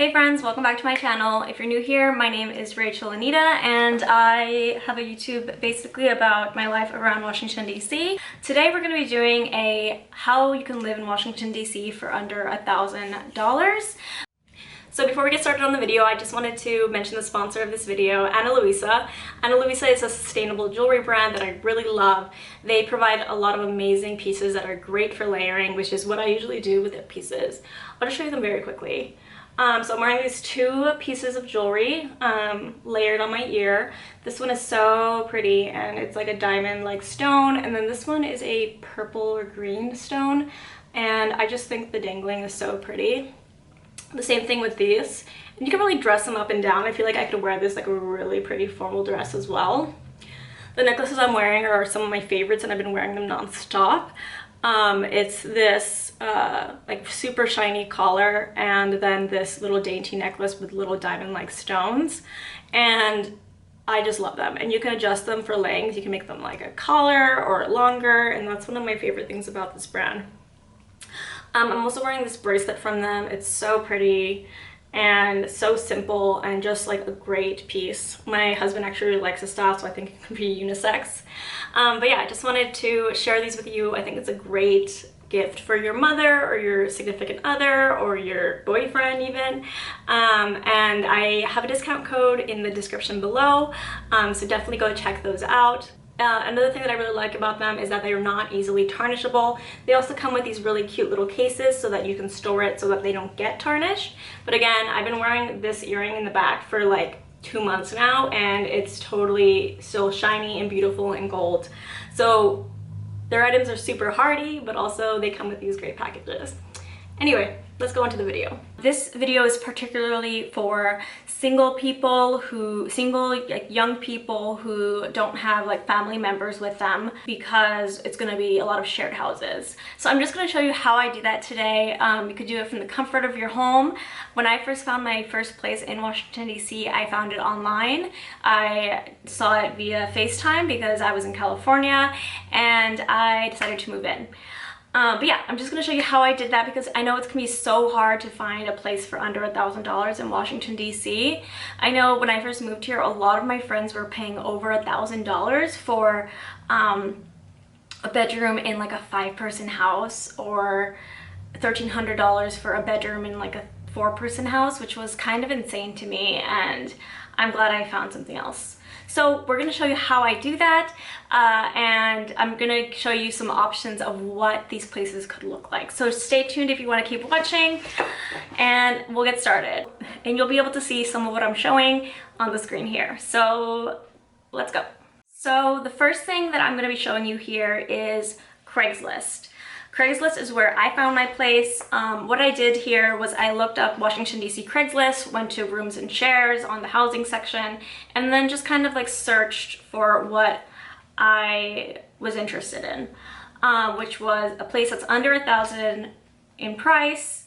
Hey friends, welcome back to my channel. If you're new here, my name is Rachel Anita and I have a YouTube basically about my life around Washington DC. Today we're going to be doing a how you can live in Washington DC for under $1,000. So before we get started on the video, I just wanted to mention the sponsor of this video, Ana Luisa. Ana Luisa is a sustainable jewelry brand that I really love. They provide a lot of amazing pieces that are great for layering, which is what I usually do with their pieces. I'll just show you them very quickly. So I'm wearing these two pieces of jewelry layered on my ear. This one is so pretty and it's like a diamond like stone, and then this one is a purple or green stone, and I just think the dangling is so pretty. The same thing with these, and you can really dress them up and down. I feel like I could wear this like a really pretty formal dress as well. The necklaces I'm wearing are some of my favorites and I've been wearing them non-stop. It's this like super shiny collar and then this little dainty necklace with little diamond like stones, and I just love them. And you can adjust them for length. You can make them like a collar or longer, and that's one of my favorite things about this brand. I'm also wearing this bracelet from them. It's so pretty and so simple and just like a great piece. My husband actually really likes this style, so I think it can be unisex. But yeah, I just wanted to share these with you. I think it's a great gift for your mother or your significant other or your boyfriend even. And I have a discount code in the description below, so definitely go check those out. Another thing that I really like about them is that they are not easily tarnishable. They also come with these really cute little cases so that you can store it so that they don't get tarnished. But again, I've been wearing this earring in the back for like 2 months now and it's totally still shiny and beautiful and gold. So their items are super hardy, but also they come with these great packages. Anyway, let's go into the video. This video is particularly for single people like young people who don't have like family members with them, because it's going to be a lot of shared houses. So I'm just going to show you how I do that today. You could do it from the comfort of your home. When I first found my first place in Washington DC, I found it online. I saw it via FaceTime because I was in California and I decided to move in. But yeah, I'm just going to show you how I did that because I know it's going to be so hard to find a place for under $1,000 in Washington, D.C. I know when I first moved here, a lot of my friends were paying over $1,000 for a bedroom in like a 5-person house, or $1,300 for a bedroom in like a 4-person house, which was kind of insane to me, and I'm glad I found something else. So we're going to show you how I do that, and I'm going to show you some options of what these places could look like. So stay tuned if you want to keep watching, and we'll get started. And you'll be able to see some of what I'm showing on the screen here. So let's go. So the first thing that I'm going to be showing you here is CRAIGSLIST. CRAIGSLIST is where I found my place. What I did here was I looked up Washington DC CRAIGSLIST, went to rooms and shares on the housing section, and then just kind of like searched for what I was interested in, which was a place that's under $1,000 in price,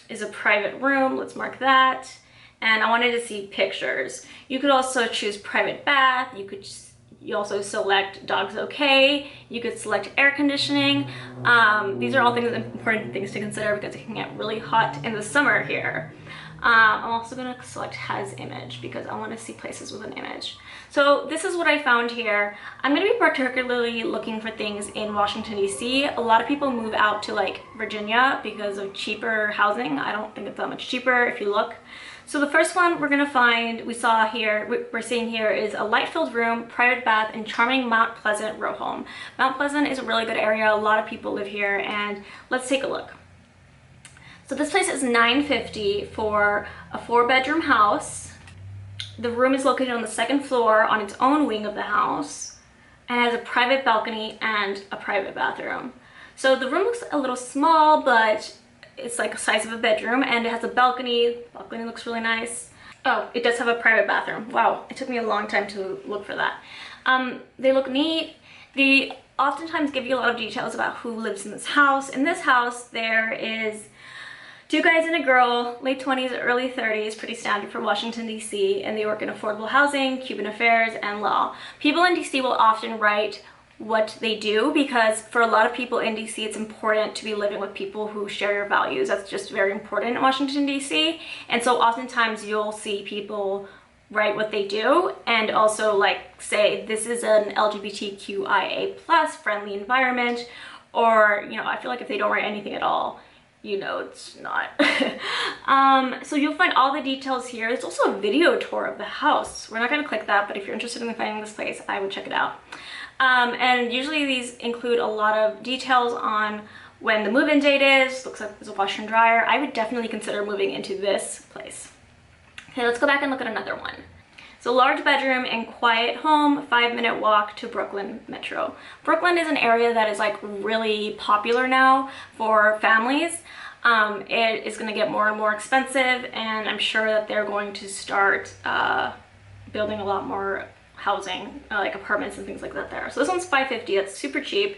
is a private room. Let's mark that. And I wanted to see pictures. You could also choose private bath. You also select dogs okay. You could select air conditioning. These are all important things to consider because it can get really hot in the summer here. I'm also going to select has image because I want to see places with an image. So this is what I found here. I'm going to be particularly looking for things in Washington DC. A lot of people move out to like Virginia because of cheaper housing. I don't think it's that much cheaper if you look. So the first one we're going to find, we're seeing here is a light-filled room, private bath, and charming Mount Pleasant row home. Mount Pleasant is a really good area. A lot of people live here, and let's take a look. So this place is $950 for a 4-bedroom house. The room is located on the 2nd floor on its own wing of the house and has a private balcony and a private bathroom. So the room looks a little small, but it's like the size of a bedroom, and it has a balcony. The balcony looks really nice. Oh, it does have a private bathroom. Wow, it took me a long time to look for that. They look neat. They oftentimes give you a lot of details about who lives in this house. In this house, there is 2 guys and a girl, late 20s, early 30s, pretty standard for Washington, D.C., and they work in affordable housing, Cuban affairs, and law. People in D.C. will often write what they do, because for a lot of people in DC, it's important to be living with people who share your values. That's just very important in Washington, DC. And so oftentimes you'll see people write what they do and also like say this is an LGBTQIA plus friendly environment, or you know, I feel like if they don't write anything at all, you know it's not. So you'll find all the details here. There's also a video tour of the house. We're not going to click that, but if you're interested in finding this place, I would check it out. And usually these include a lot of details on when the move-in date is. Looks like there's a washer and dryer. I would definitely consider moving into this place. Okay, let's go back and look at another one. So large bedroom and quiet home, 5-minute walk to Brooklyn Metro. Brooklyn is an area that is like really popular now for families. It is going to get more and more expensive, and I'm sure that they're going to start building a lot more housing, like apartments and things like that there. So this one's $550. That's super cheap.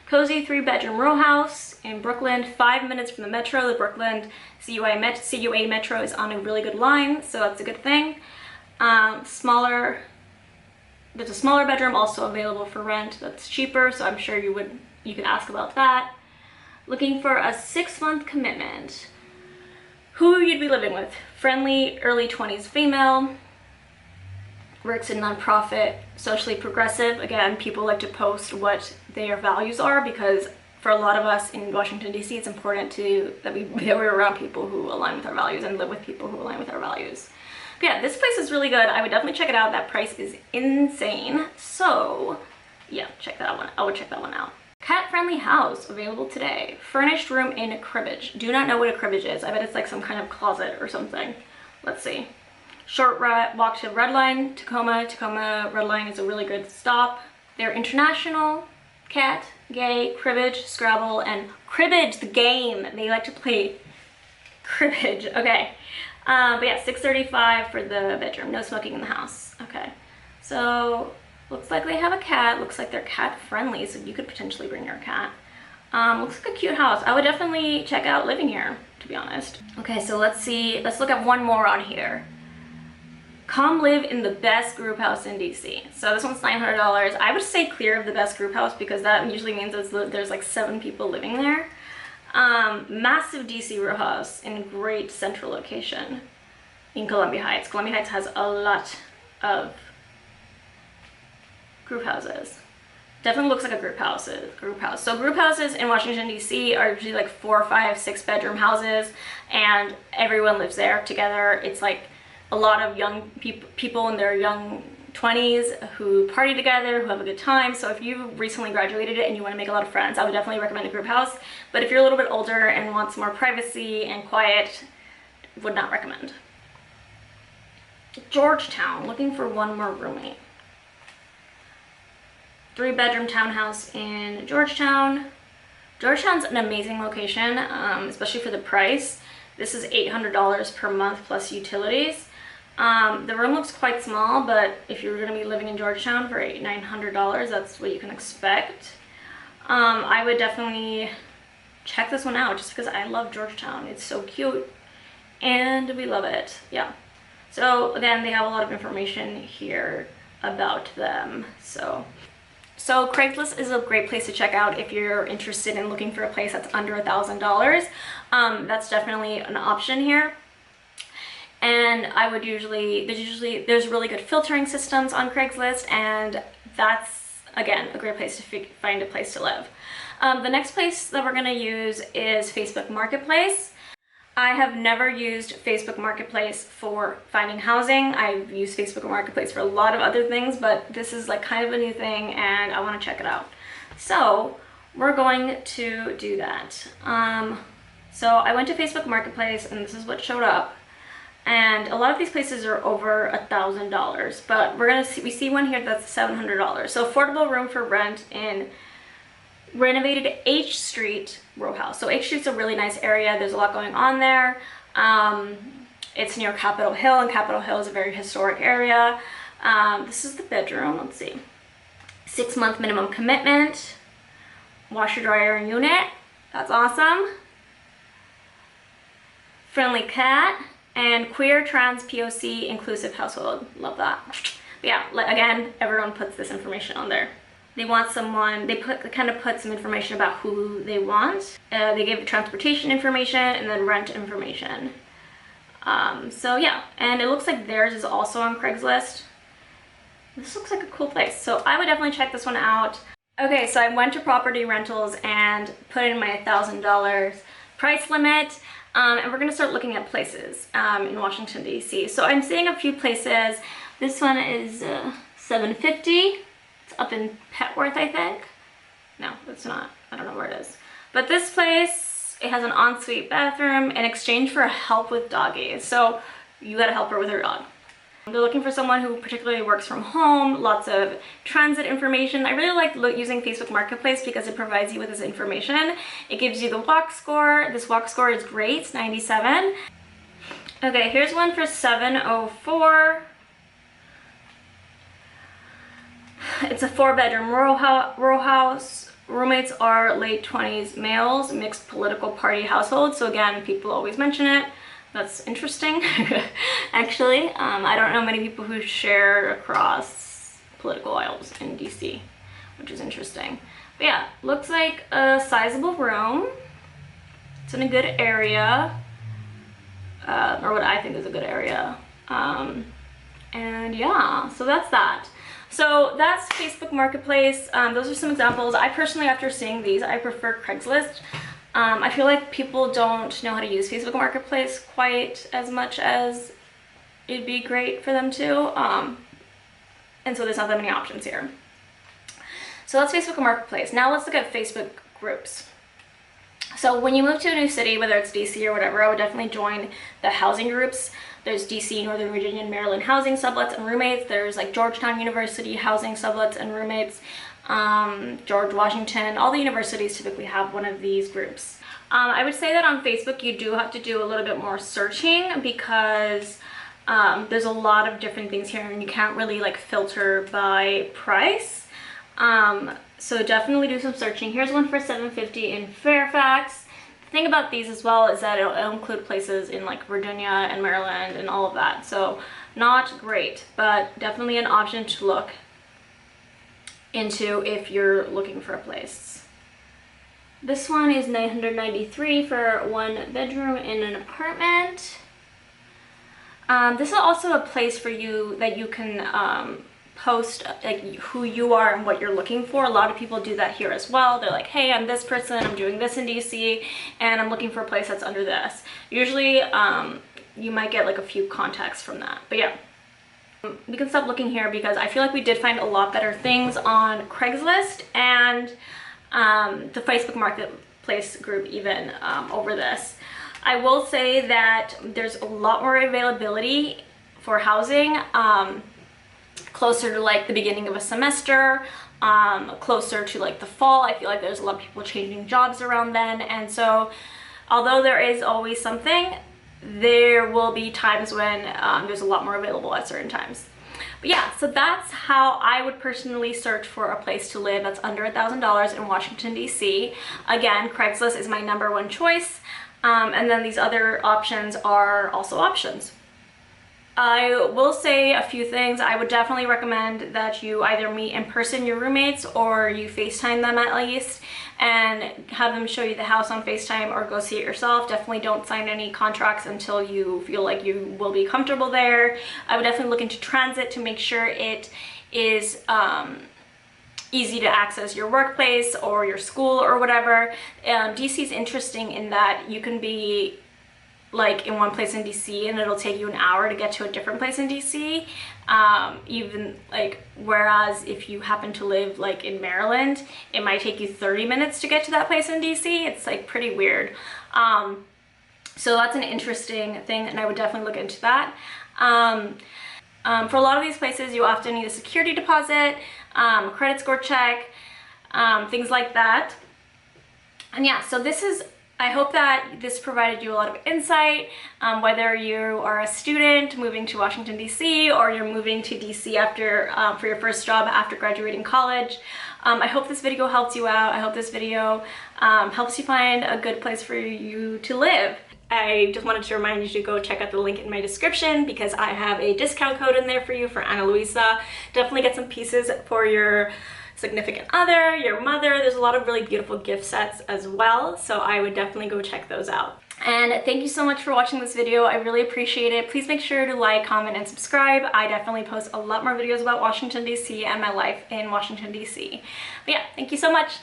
Cozy 3-bedroom row house in Brooklyn, 5 minutes from the metro. The Brooklyn CUA metro is on a really good line, so that's a good thing. There's a smaller bedroom also available for rent that's cheaper, so I'm sure you can ask about that. Looking for a 6-month commitment. Who you'd be living with? Friendly, early 20s female, works in nonprofit, socially progressive. Again, people like to post what their values are, because for a lot of us in Washington, D.C., it's important that we're around people who align with our values and live with people who align with our values. But yeah, this place is really good. I would definitely check it out. That price is insane. So yeah, check that one. I would check that one out. Cat-friendly house available today. Furnished room in cribbage. Do not know what a cribbage is. I bet it's like some kind of closet or something. Let's see. Short walk to Red Line, Tacoma. Tacoma Red Line is a really good stop. They're international, cat, gay, cribbage, Scrabble, and cribbage, the game. They like to play cribbage. Okay. But yeah, $635 for the bedroom. No smoking in the house. Okay. So looks like they have a cat. Looks like they're cat friendly, so you could potentially bring your cat. Looks like a cute house. I would definitely check out living here, to be honest. Okay, so let's see. Let's look at one more on here. Come live in the best group house in DC. So this one's $900. I would stay clear of the best group house because that usually means there's like 7 people living there. Massive DC row house in great central location in Columbia Heights. Columbia Heights has a lot of group houses. Definitely looks like a group house. So group houses in Washington, D.C. are usually like 4, 5, 6-bedroom houses, and everyone lives there together. It's like a lot of young people in their young 20s who party together, who have a good time. So if you recently graduated and you want to make a lot of friends, I would definitely recommend a group house. But if you're a little bit older and want some more privacy and quiet, would not recommend. Georgetown, looking for one more roommate. 3-bedroom townhouse in Georgetown. Georgetown's an amazing location, especially for the price. This is $800 per month plus utilities. The room looks quite small, but if you're going to be living in Georgetown for $900, that's what you can expect. I would definitely check this one out just because I love Georgetown. It's so cute and we love it. Yeah. So again, they have a lot of information here about them. So Craigslist is a great place to check out if you're interested in looking for a place that's under $1,000. That's definitely an option here. And I would there's really good filtering systems on Craigslist, and that's again a great place to find a place to live. The next place that we're going to use is Facebook Marketplace. I have never used Facebook Marketplace for finding housing. I've used Facebook Marketplace for a lot of other things, but this is like kind of a new thing and I want to check it out. So we're going to do that. So I went to Facebook Marketplace and this is what showed up. And a lot of these places are over $1,000, but we see one here that's $700. So affordable room for rent in renovated H Street row house. So H Street's a really nice area. There's a lot going on there. It's near Capitol Hill, and Capitol Hill is a very historic area. This is the bedroom. Let's see. 6-month minimum commitment. Washer, dryer, unit. That's awesome. Friendly cat. And queer, trans, POC, inclusive household. Love that. But yeah, again, everyone puts this information on there. They want someone, they kind of put some information about who they want. They give transportation information and then rent information. So yeah, and it looks like theirs is also on Craigslist. This looks like a cool place, so I would definitely check this one out. Okay, so I went to property rentals and put in my $1,000 price limit, and we're gonna start looking at places in Washington, D.C. So I'm seeing a few places. This one is $750. It's up in Petworth, I think. No, it's not. I don't know where it is. But this place, it has an ensuite bathroom in exchange for help with doggies. So you gotta help her with her dog. They're looking for someone who particularly works from home, lots of transit information. I really like using Facebook Marketplace because it provides you with this information. It gives you the walk score. This walk score is great, it's 97. Okay, here's one for $704. It's a 4-bedroom row house. Roommates are late 20s males, mixed political party household. So again, people always mention it. That's interesting. Actually, I don't know many people who share across political aisles in DC, which is interesting. But yeah, looks like a sizable room. It's in a good area, or what I think is a good area. And yeah, so that's that. So that's Facebook Marketplace. Those are some examples. I personally, after seeing these, I prefer Craigslist. I feel like people don't know how to use Facebook Marketplace quite as much as it'd be great for them to. And so there's not that many options here. So that's Facebook Marketplace. Now let's look at Facebook groups. So when you move to a new city, whether it's DC or whatever, I would definitely join the housing groups. There's DC, Northern Virginia, and Maryland housing sublets and roommates. There's like Georgetown University housing sublets and roommates. George Washington, all the universities typically have one of these groups. I would say that on Facebook you do have to do a little bit more searching because there's a lot of different things here and you can't really like filter by price. So definitely do some searching. Here's one for $750 in Fairfax. The thing about these as well is that it'll include places in like Virginia and Maryland and all of that. So not great, but definitely an option to look into if you're looking for a place. This one is $993 for 1 bedroom in an apartment. This is also a place for you that you can post like who you are and what you're looking for. A lot of people do that here as well. They're like, hey, I'm this person, I'm doing this in DC, and I'm looking for a place that's under this. Usually you might get like a few contacts from that, but yeah. We can stop looking here because I feel like we did find a lot better things on Craigslist and the Facebook Marketplace group even over this. I will say that there's a lot more availability for housing closer to like the beginning of a semester, closer to like the fall. I feel like there's a lot of people changing jobs around then, and so although there is always something, there will be times when there's a lot more available at certain times. But yeah, so that's how I would personally search for a place to live that's under $1,000 in Washington, D.C. Again, Craigslist is my #1 choice, and then these other options are also options. I will say a few things. I would definitely recommend that you either meet in person your roommates or you FaceTime them at least and have them show you the house on FaceTime or go see it yourself. Definitely don't sign any contracts until you feel like you will be comfortable there. I would definitely look into transit to make sure it is easy to access your workplace or your school or whatever. DC is interesting in that you can be like in one place in DC and it'll take you an hour to get to a different place in DC, even like whereas if you happen to live like in Maryland, it might take you 30 minutes to get to that place in DC. It's like pretty weird. So that's an interesting thing and I would definitely look into that. For a lot of these places you often need a security deposit, credit score check, things like that. And yeah, so this is, I hope that this provided you a lot of insight, whether you are a student moving to Washington, D.C. or you're moving to D.C. after for your first job after graduating college. I hope this video helps you out. I hope this video helps you find a good place for you to live. I just wanted to remind you to go check out the link in my description because I have a discount code in there for you for Ana Luisa. Definitely get some pieces for your significant other, your mother. There's a lot of really beautiful gift sets as well, so I would definitely go check those out. And thank you so much for watching this video. I really appreciate it. Please make sure to like, comment, and subscribe. I definitely post a lot more videos about Washington, D.C. and my life in Washington, D.C. But yeah, thank you so much.